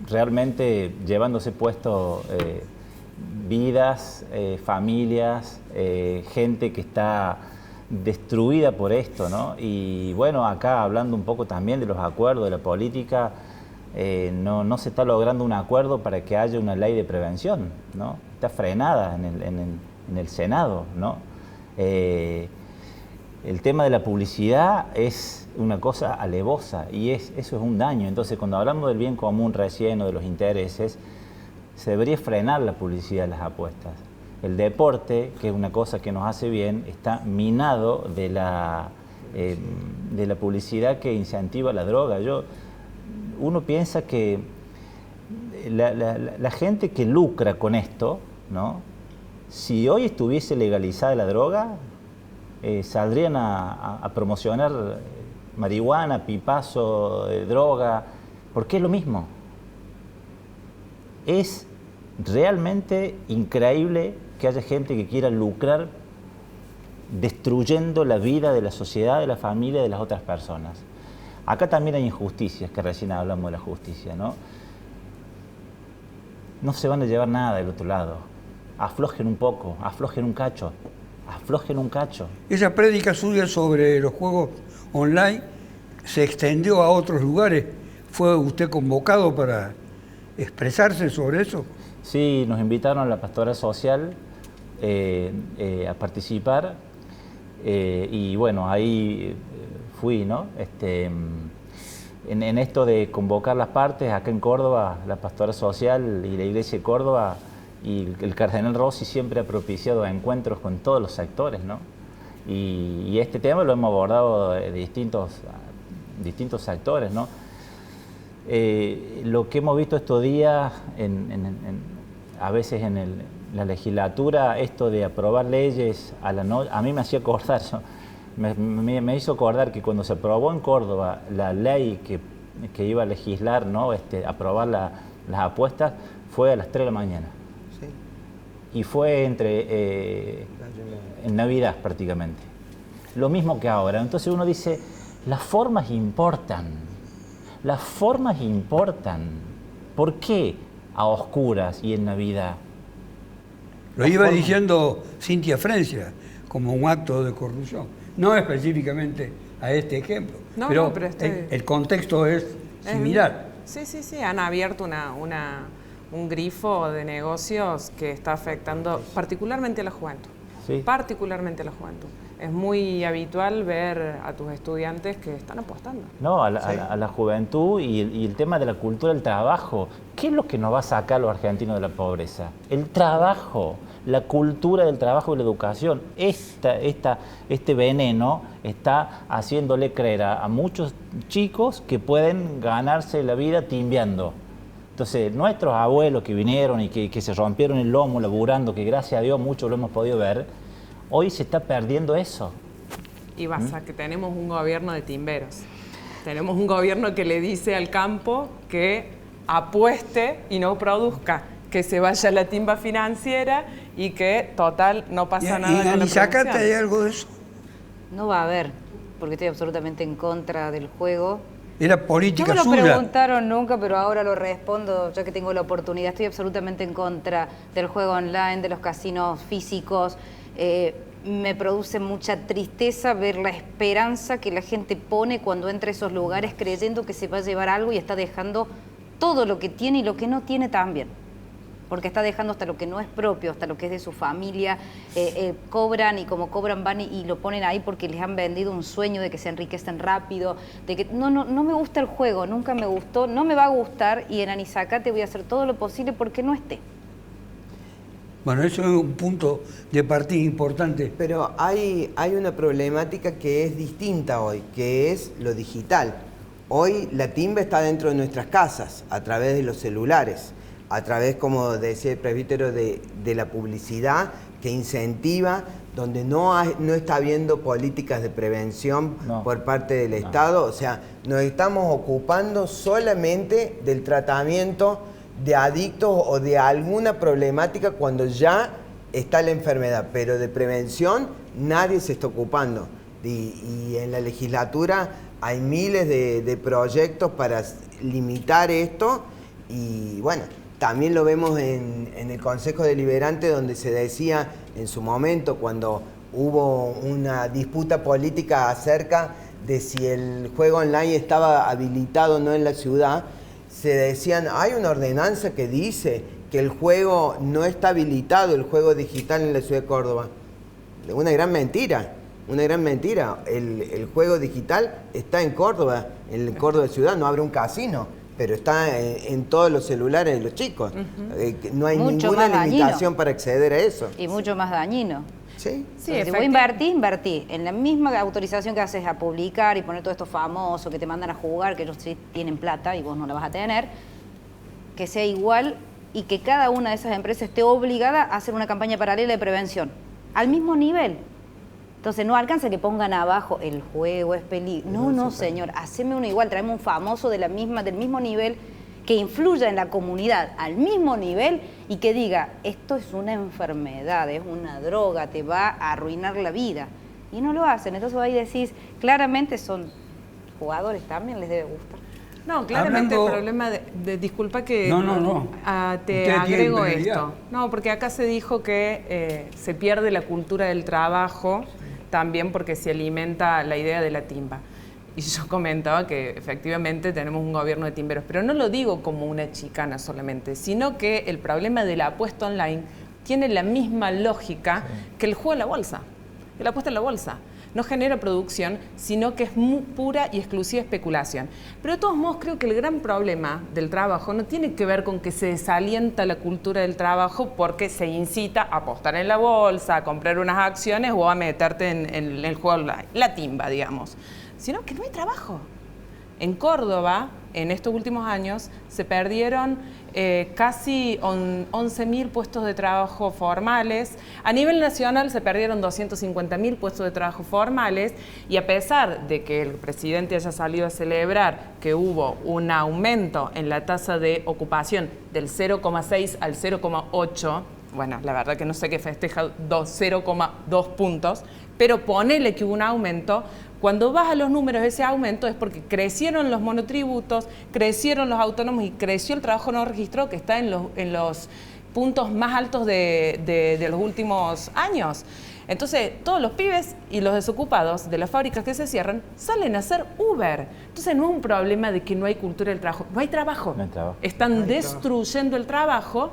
realmente llevándose puesto vidas, familias, gente que está destruida por esto, ¿no? Y bueno, acá hablando un poco también de los acuerdos de la política, no se está logrando un acuerdo para que haya una ley de prevención, ¿no? Está frenada en el Senado, ¿no? El tema de la publicidad es una cosa alevosa y eso es un daño. Entonces, cuando hablamos del bien común recién o de los intereses, se debería frenar la publicidad de las apuestas. El deporte, que es una cosa que nos hace bien, está minado de la publicidad que incentiva la droga. Uno piensa que la gente que lucra con esto, ¿no? Si hoy estuviese legalizada la droga, saldrían a promocionar marihuana, pipazo, droga, porque es lo mismo. Es realmente increíble que haya gente que quiera lucrar destruyendo la vida de la sociedad, de la familia, de las otras personas. Acá también hay injusticias, que recién hablamos de la justicia, ¿no? No se van a llevar nada del otro lado. Aflojen un poco, aflojen un cacho, aflojen un cacho. Esa prédica suya sobre los juegos online se extendió a otros lugares. ¿Fue usted convocado para expresarse sobre eso? Sí, nos invitaron a la Pastoral Social a participar y bueno, ahí fui, ¿no? En esto de convocar las partes, acá en Córdoba, la Pastoral Social y la Iglesia de Córdoba y el Cardenal Rossi siempre ha propiciado encuentros con todos los sectores, ¿no? Y este tema lo hemos abordado de distintos sectores, ¿no? Lo que hemos visto estos días, a veces en la legislatura, esto de aprobar leyes a la noche, a mí me hacía acordar, me hizo acordar que cuando se aprobó en Córdoba la ley que iba a legislar, ¿no? Aprobar las apuestas, fue a las 3 de la mañana. Sí. Y fue en Navidad prácticamente. Lo mismo que ahora. Entonces uno dice, las formas importan. Las formas importan. ¿Por qué a oscuras y en Navidad? Lo iba diciendo Cintia Francia como un acto de corrupción. No específicamente a este ejemplo, pero el contexto es similar. Sí, han abierto un grifo de negocios que está afectando particularmente a la juventud. Sí. Particularmente a la juventud. Es muy habitual ver a tus estudiantes que están apostando. No, a la juventud y el tema de la cultura del trabajo. ¿Qué es lo que nos va a sacar a los argentinos de la pobreza? El trabajo, la cultura del trabajo y la educación. Este veneno está haciéndole creer a muchos chicos que pueden ganarse la vida timbeando. Entonces, nuestros abuelos que vinieron y que se rompieron el lomo laburando, que gracias a Dios muchos lo hemos podido ver, hoy se está perdiendo eso. Y pasa que tenemos un gobierno de timberos. Tenemos un gobierno que le dice al campo que apueste y no produzca, que se vaya a la timba financiera y que, total, no pasa nada con la producción. ¿Hay algo de eso? No va a haber, porque estoy absolutamente en contra del juego. Era política suya. No me lo suya. preguntaron nunca, pero ahora lo respondo, ya que tengo la oportunidad. Estoy absolutamente en contra del juego online, de los casinos físicos. Me produce mucha tristeza ver la esperanza que la gente pone cuando entra a esos lugares creyendo que se va a llevar algo y está dejando todo lo que tiene y lo que no tiene también. Porque está dejando hasta lo que no es propio, hasta lo que es de su familia, cobran y como cobran van y lo ponen ahí porque les han vendido un sueño de que se enriquecen rápido, de que no me gusta el juego, nunca me gustó, no me va a gustar y en Anizacate voy a hacer todo lo posible porque no esté. Bueno, eso es un punto de partida importante. Pero hay una problemática que es distinta hoy, que es lo digital. Hoy la timba está dentro de nuestras casas, a través de los celulares, a través, como decía el presbítero, de la publicidad que incentiva, donde no está habiendo políticas de prevención por parte del Estado. O sea, nos estamos ocupando solamente del tratamiento de adictos o de alguna problemática cuando ya está la enfermedad, pero de prevención nadie se está ocupando. Y en la legislatura hay miles de proyectos para limitar esto y bueno, también lo vemos en el Consejo Deliberante, donde se decía en su momento, cuando hubo una disputa política acerca de si el juego online estaba habilitado o no en la ciudad, se decían, hay una ordenanza que dice que el juego no está habilitado, el juego digital en la ciudad de Córdoba. Una gran mentira, una gran mentira. El juego digital está en Córdoba, en Córdoba ciudad, no habrá un casino, pero está en todos los celulares de los chicos. No hay ninguna limitación para acceder a eso. Y mucho más dañino. Sí, si vos invertí en la misma autorización que haces a publicar y poner todo esto famoso, que te mandan a jugar, que ellos sí tienen plata y vos no la vas a tener, que sea igual y que cada una de esas empresas esté obligada a hacer una campaña paralela de prevención, al mismo nivel. Entonces no alcanza que pongan abajo, el juego es peligro. No, señor, haceme uno igual, traeme un famoso del mismo nivel, que influya en la comunidad al mismo nivel y que diga, esto es una enfermedad, es una droga, te va a arruinar la vida. Y no lo hacen, entonces ahí decís, claramente son jugadores, también les debe gustar. No, claramente el problema disculpa que te agrego esto. No, porque acá se dijo que se pierde la cultura del trabajo también porque se alimenta la idea de la timba. Y yo comentaba que efectivamente tenemos un gobierno de timberos, pero no lo digo como una chicana solamente, sino que el problema de la apuesta online tiene la misma lógica que el juego en la bolsa. La apuesta en la bolsa no genera producción, sino que es pura y exclusiva especulación. Pero de todos modos creo que el gran problema del trabajo no tiene que ver con que se desalienta la cultura del trabajo porque se incita a apostar en la bolsa, a comprar unas acciones o a meterte en el juego online, la timba, digamos, sino que no hay trabajo. En Córdoba, en estos últimos años, se perdieron casi 11.000 puestos de trabajo formales. A nivel nacional se perdieron 250.000 puestos de trabajo formales y a pesar de que el presidente haya salido a celebrar que hubo un aumento en la tasa de ocupación del 0,6 al 0,8, bueno, la verdad que no sé qué festeja 0,2 puntos, pero ponele que hubo un aumento. Cuando vas a los números, ese aumento es porque crecieron los monotributos, crecieron los autónomos y creció el trabajo no registrado que está en los puntos más altos de los últimos años. Entonces, todos los pibes y los desocupados de las fábricas que se cierran salen a hacer Uber. Entonces, no es un problema de que no hay cultura del trabajo. No hay trabajo. No hay trabajo. Están destruyendo el trabajo.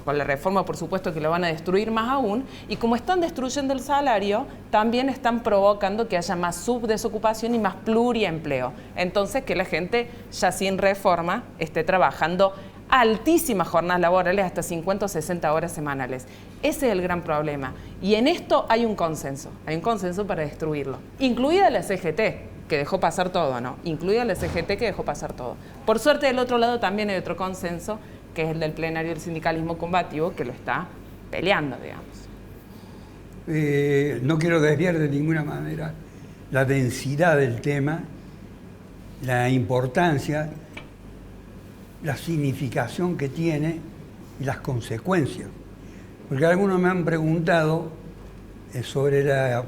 Con la reforma, por supuesto, que lo van a destruir más aún, y como están destruyendo el salario, también están provocando que haya más subdesocupación y más pluriempleo. Entonces, que la gente, ya sin reforma, esté trabajando altísimas jornadas laborales, hasta 50 o 60 horas semanales. Ese es el gran problema. Y en esto hay un consenso para destruirlo, incluida la CGT, que dejó pasar todo, ¿no? Incluida la CGT, que dejó pasar todo. Por suerte, del otro lado también hay otro consenso, que es el del plenario del sindicalismo combativo, que lo está peleando, digamos. No quiero desviar de ninguna manera la densidad del tema, la importancia, la significación que tiene y las consecuencias. Porque algunos me han preguntado sobre la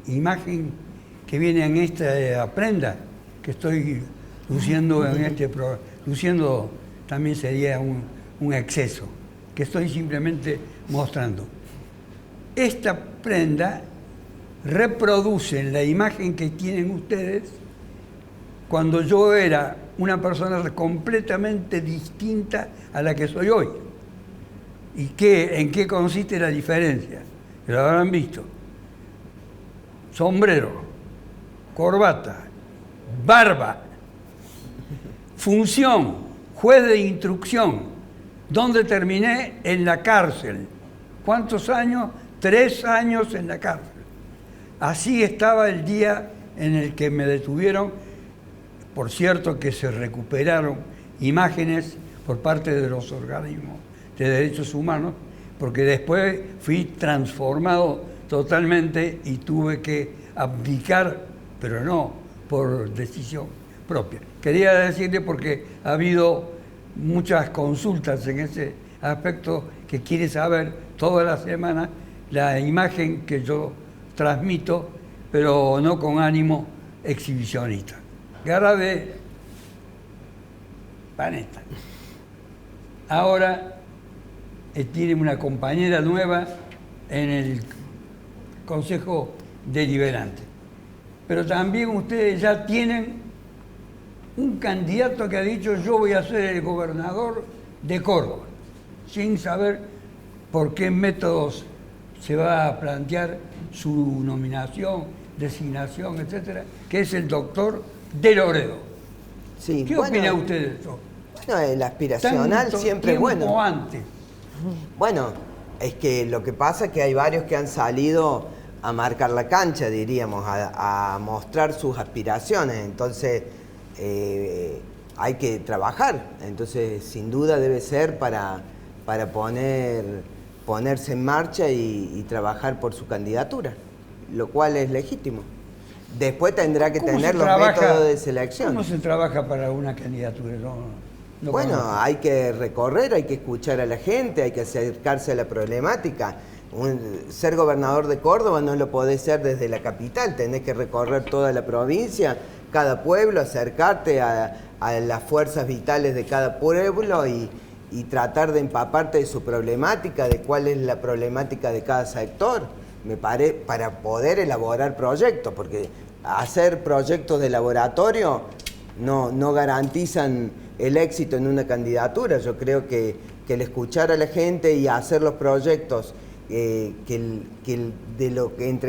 imagen que viene en esta prenda que estoy luciendo en este programa. Luciendo también sería un exceso, que estoy simplemente mostrando. Esta prenda reproduce la imagen que tienen ustedes cuando yo era una persona completamente distinta a la que soy hoy. ¿Y en qué consiste la diferencia? Lo habrán visto. Sombrero, corbata, barba, función, juez de instrucción, donde terminé en la cárcel ¿Cuántos años? 3 años en la cárcel. Así estaba el día en el que me detuvieron. Por cierto que se recuperaron imágenes por parte de los organismos de derechos humanos, porque después fui transformado totalmente y tuve que abdicar, pero no por decisión propia. Quería decirle porque ha habido muchas consultas en ese aspecto, que quiere saber toda la semana la imagen que yo transmito, pero no con ánimo exhibicionista. Garabé, Panetta. Ahora tiene una compañera nueva en el Consejo Deliberante. Pero también ustedes ya tienen un candidato que ha dicho: yo voy a ser el gobernador de Córdoba, sin saber por qué métodos se va a plantear su nominación, designación, etcétera, que es el doctor de Loredo. Sí, ¿Qué opina usted de eso? Bueno, el aspiracional siempre es bueno. Como antes. Bueno, es que lo que pasa es que hay varios que han salido a marcar la cancha, diríamos, a mostrar sus aspiraciones. Entonces, hay que trabajar. Entonces, sin duda debe ser para ponerse en marcha y trabajar por su candidatura, lo cual es legítimo. Después tendrá que tener los métodos de selección. ¿Cómo se trabaja para una candidatura? Bueno, hay que recorrer, hay que escuchar a la gente, hay que acercarse a la problemática. Ser gobernador de Córdoba no lo podés ser desde la capital, tenés que recorrer toda la provincia, cada pueblo, acercarte a las fuerzas vitales de cada pueblo y tratar de empaparte de su problemática, de cuál es la problemática de cada sector, para poder elaborar proyectos, porque hacer proyectos de laboratorio no garantizan el éxito en una candidatura. Yo creo que el escuchar a la gente y hacer los proyectos entre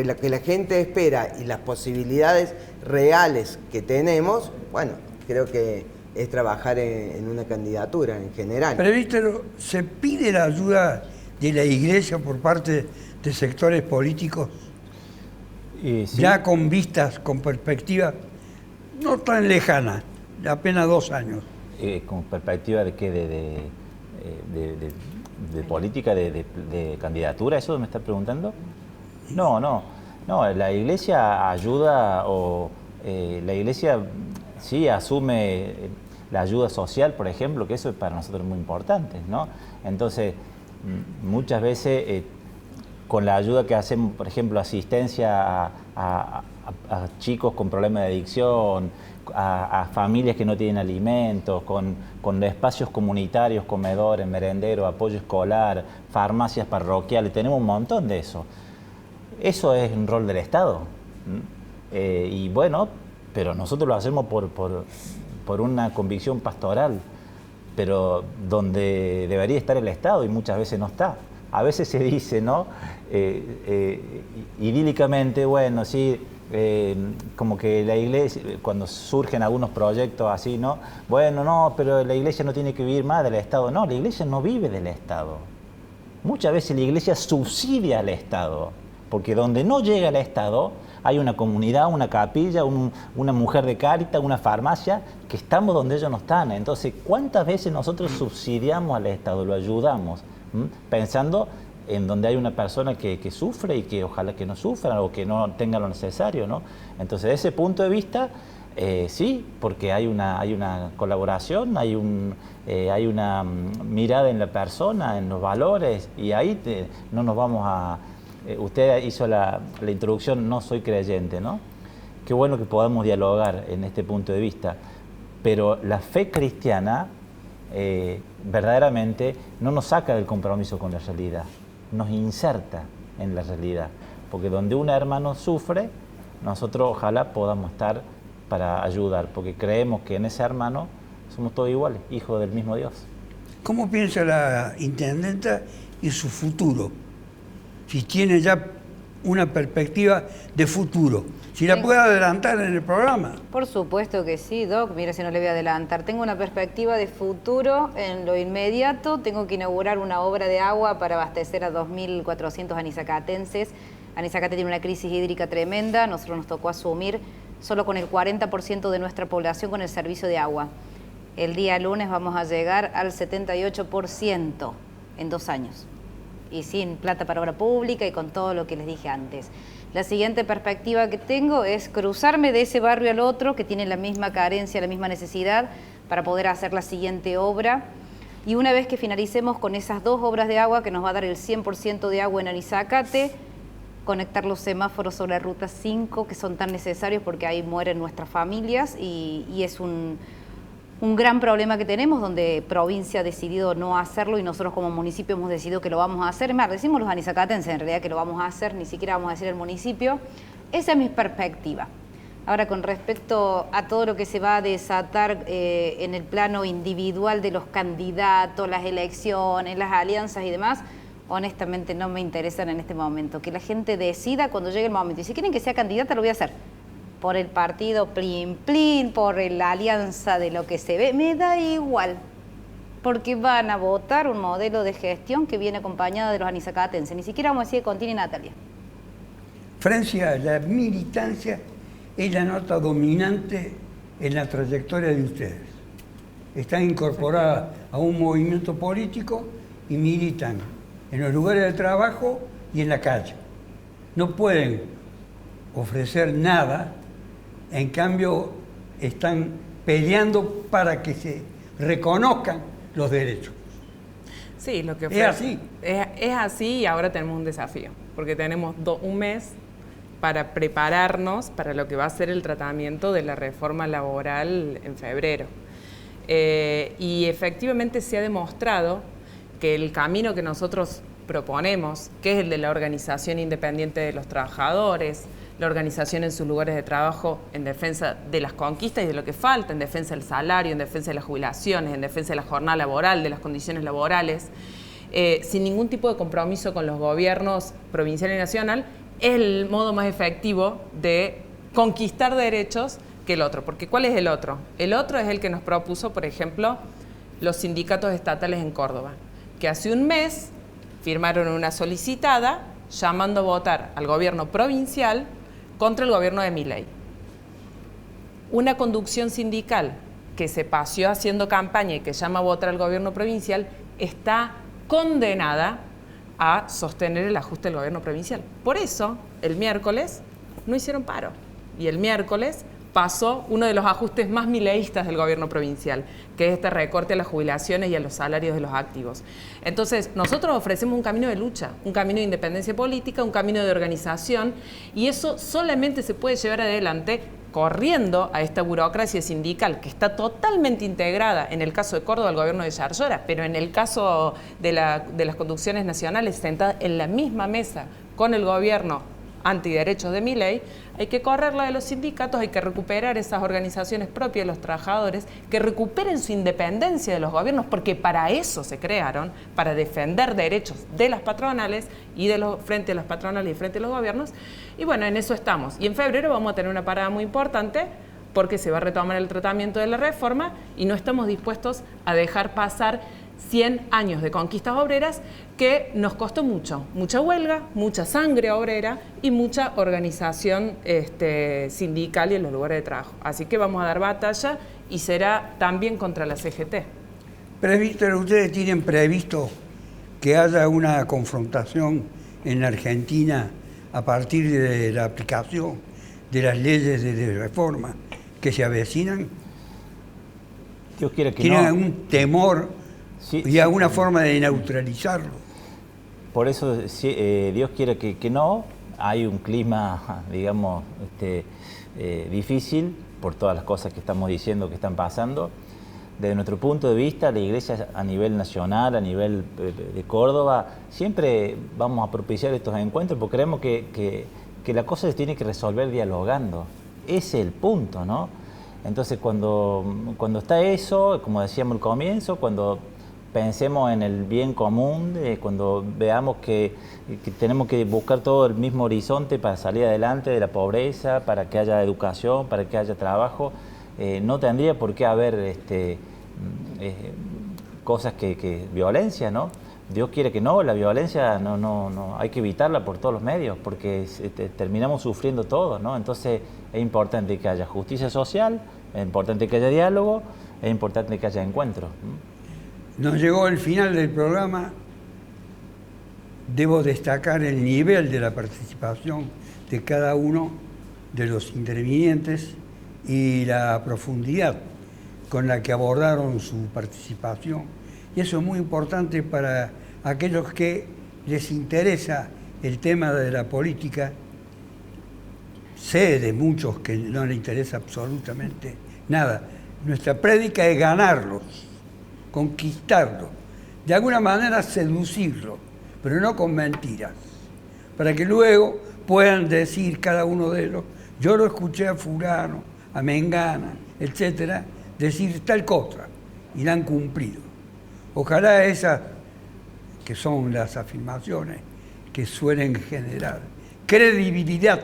lo que la gente espera y las posibilidades reales que tenemos, bueno, creo que es trabajar en una candidatura en general. Presbítero, ¿se pide la ayuda de la Iglesia por parte de sectores políticos? Sí. Ya con vistas, con perspectivas no tan lejanas, de apenas 2 años. ¿Con perspectiva de qué? ¿De política, de candidatura? ¿Eso me está preguntando? No, la Iglesia ayuda la Iglesia sí asume la ayuda social, por ejemplo, que eso es para nosotros muy importante, ¿no? Entonces, muchas veces con la ayuda que hacemos, por ejemplo, asistencia a chicos con problemas de adicción, a familias que no tienen alimentos, con espacios comunitarios, comedores, merenderos, apoyo escolar, farmacias parroquiales, tenemos un montón de eso. Eso es un rol del Estado. Y bueno, pero nosotros lo hacemos por una convicción pastoral, pero donde debería estar el Estado y muchas veces no está. A veces se dice, ¿no? Idílicamente, bueno, sí, como que la Iglesia, cuando surgen algunos proyectos así, ¿no? Bueno, no, pero la Iglesia no tiene que vivir más del Estado. No, la Iglesia no vive del Estado. Muchas veces la Iglesia subsidia al Estado, porque donde no llega el Estado hay una comunidad, una capilla, una mujer de Cáritas, una farmacia, que estamos donde ellos no están. Entonces, ¿cuántas veces nosotros subsidiamos al Estado, lo ayudamos? Pensando en donde hay una persona que sufre y que ojalá que no sufra o que no tenga lo necesario, ¿no? Entonces, desde ese punto de vista, sí, porque hay una colaboración, hay una mirada en la persona, en los valores, y ahí no nos vamos a... usted hizo la introducción, no soy creyente, ¿no? Qué bueno que podamos dialogar en este punto de vista, pero la fe cristiana verdaderamente no nos saca del compromiso con la realidad, nos inserta en la realidad, porque donde un hermano sufre, nosotros ojalá podamos estar para ayudar, porque creemos que en ese hermano somos todos iguales, hijos del mismo Dios. ¿Cómo piensa la intendenta y su futuro? Si tiene ya una perspectiva de futuro. Si la puede adelantar en el programa. Por supuesto que sí, Doc. Mira, si no le voy a adelantar. Tengo una perspectiva de futuro en lo inmediato. Tengo que inaugurar una obra de agua para abastecer a 2.400 anizacatenses. Anizacate tiene una crisis hídrica tremenda. Nosotros nos tocó asumir solo con el 40% de nuestra población con el servicio de agua. El día lunes vamos a llegar al 78% en 2 años. Y sin plata para obra pública y con todo lo que les dije antes. La siguiente perspectiva que tengo es cruzarme de ese barrio al otro que tiene la misma carencia, la misma necesidad para poder hacer la siguiente obra. Y una vez que finalicemos con esas 2 obras de agua que nos va a dar el 100% de agua en Anizacate, conectar los semáforos sobre la Ruta 5 que son tan necesarios porque ahí mueren nuestras familias y es un gran problema que tenemos, donde provincia ha decidido no hacerlo y nosotros como municipio hemos decidido que lo vamos a hacer. Más, decimos los anizacatenses en realidad que lo vamos a hacer, ni siquiera vamos a decir el municipio. Esa es mi perspectiva. Ahora, con respecto a todo lo que se va a desatar en el plano individual de los candidatos, las elecciones, las alianzas y demás, honestamente no me interesan en este momento. Que la gente decida cuando llegue el momento. Y si quieren que sea candidata, lo voy a hacer. Por el partido plin plin, por la alianza de lo que se ve, me da igual, porque van a votar un modelo de gestión que viene acompañado de los anizacatenses, ni siquiera vamos a decir que contiene Natalia. Francia, la militancia es la nota dominante en la trayectoria de ustedes. Están incorporadas a un movimiento político y militan en los lugares de trabajo y en la calle. No pueden ofrecer nada. En cambio, están peleando para que se reconozcan los derechos. Sí, lo que es así. Es así y ahora tenemos un desafío, porque tenemos un mes para prepararnos para lo que va a ser el tratamiento de la reforma laboral en febrero. Y efectivamente se ha demostrado que el camino que nosotros proponemos, que es el de la organización independiente de los trabajadores, la organización en sus lugares de trabajo en defensa de las conquistas y de lo que falta, en defensa del salario, en defensa de las jubilaciones, en defensa de la jornada laboral, de las condiciones laborales, sin ningún tipo de compromiso con los gobiernos provincial y nacional, es el modo más efectivo de conquistar derechos que el otro. Porque ¿cuál es el otro? El otro es el que nos propuso, por ejemplo, los sindicatos estatales en Córdoba, que hace un mes firmaron una solicitada llamando a votar al gobierno provincial contra el gobierno de Milei. Una conducción sindical que se paseó haciendo campaña y que llama a votar al gobierno provincial está condenada a sostener el ajuste del gobierno provincial. Por eso, el miércoles no hicieron paro. Y el miércoles pasó uno de los ajustes más mileístas del gobierno provincial, que es este recorte a las jubilaciones y a los salarios de los activos. Entonces, nosotros ofrecemos un camino de lucha, un camino de independencia política, un camino de organización, y eso solamente se puede llevar adelante corriendo a esta burocracia sindical que está totalmente integrada, en el caso de Córdoba, al gobierno de Yarlora, pero en el caso de las conducciones nacionales, sentada en la misma mesa con el gobierno antiderechos de Milei, hay que correrla de los sindicatos, hay que recuperar esas organizaciones propias de los trabajadores, que recuperen su independencia de los gobiernos, porque para eso se crearon, para defender derechos de las patronales y frente a las patronales y frente a los gobiernos. Y bueno, en eso estamos. Y en febrero vamos a tener una parada muy importante, porque se va a retomar el tratamiento de la reforma y no estamos dispuestos a dejar pasar 100 años de conquistas obreras que nos costó mucho, mucha huelga, mucha sangre obrera y mucha organización sindical y en los lugares de trabajo. Así que vamos a dar batalla y será también contra la CGT. Presbítero, ¿ustedes tienen previsto que haya una confrontación en la Argentina a partir de la aplicación de las leyes de reforma que se avecinan? Dios quiera que ¿Tienen no. algún temor y alguna forma de neutralizarlo? Por eso Dios quiere que no. Hay un clima, digamos, difícil por todas las cosas que estamos diciendo que están pasando. Desde nuestro punto de vista, la Iglesia a nivel nacional, a nivel de Córdoba, siempre vamos a propiciar estos encuentros porque creemos que la cosa se tiene que resolver dialogando. Ese es el punto, ¿no? Entonces, cuando está eso, como decíamos al comienzo, cuando pensemos en el bien común, cuando veamos que tenemos que buscar todo el mismo horizonte para salir adelante de la pobreza, para que haya educación, para que haya trabajo. No tendría por qué haber cosas que violencia, ¿no? Dios quiere que no, la violencia no hay que evitarla por todos los medios, porque terminamos sufriendo todos, ¿no? Entonces es importante que haya justicia social, es importante que haya diálogo, es importante que haya encuentro. Nos llegó el final del programa. Debo destacar el nivel de la participación de cada uno de los intervinientes y la profundidad con la que abordaron su participación. Y eso es muy importante para aquellos que les interesa el tema de la política. Sé de muchos que no les interesa absolutamente nada. Nuestra prédica es ganarlos, conquistarlos, de alguna manera seducirlos, pero no con mentiras, para que luego puedan decir cada uno de ellos, yo lo escuché a fulano, a mengana, etcétera, decir tal cosa, y la han cumplido. Ojalá esas, que son las afirmaciones que suelen generar credibilidad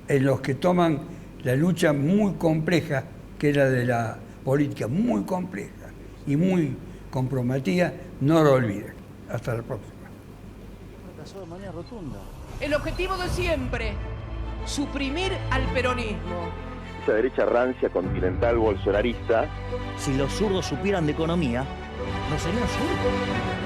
en los que toman la lucha muy compleja, que es la de la política, muy compleja y muy comprometida, no lo olviden. Hasta la próxima. Fracasó de manera rotunda. El objetivo de siempre, suprimir al peronismo. Esa derecha rancia, continental, bolsonarista. Si los zurdos supieran de economía, no serían zurdos.